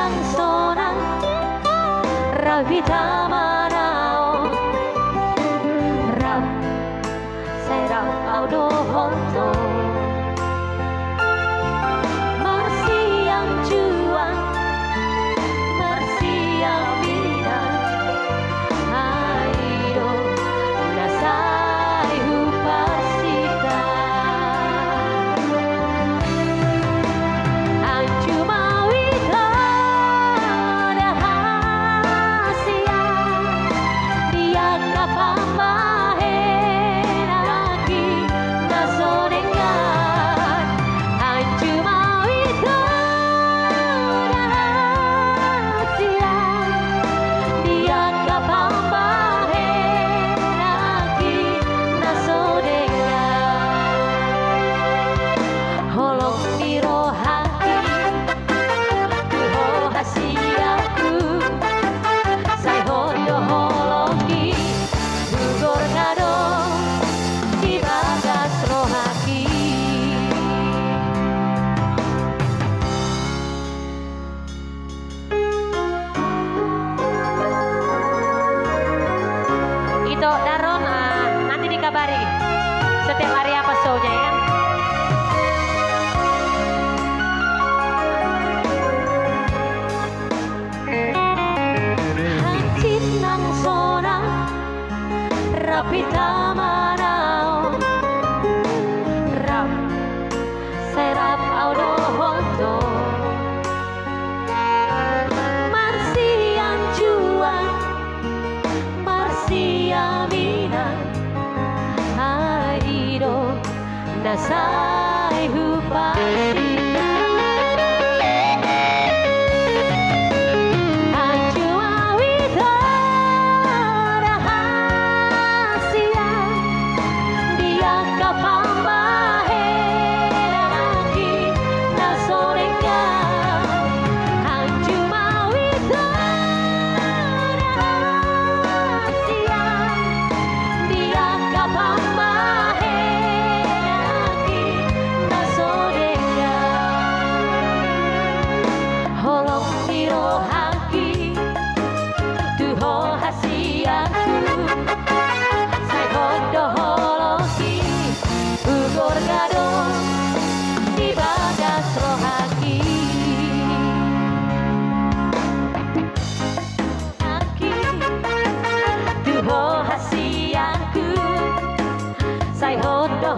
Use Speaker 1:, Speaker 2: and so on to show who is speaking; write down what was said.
Speaker 1: nang sonang Ravita manao Rap Serap audo honto Mercy yang juang Mercy yang bidang Aido Nasai hupasita Anjuma wita rahasia Dia kapambahen lagi nasorengan Anjuma wita rahasia Dia kapambahen lagi nasorengan Holong biro hati Tuho hasiaku Sai hondo hologi Bugor ngado Di bagas rohaki Itu Darom nanti dikabari setiap hari apa show-nya ya. Hancit nang sonang Rapita manao Rap Serap audo honto Marsi yang juang Marsi yang minang Aido Nasai hupasita Anjua wita rahasia Dia kapambahen lagi nasorengan Anjuma wita rahasia Dia kapambahen lagi nasorengan Holong biro haki Tuho hasiaku Sai hondo hologi Ugor ngado Di bagas rohaki Haki Tuho hasiaku Sai hondo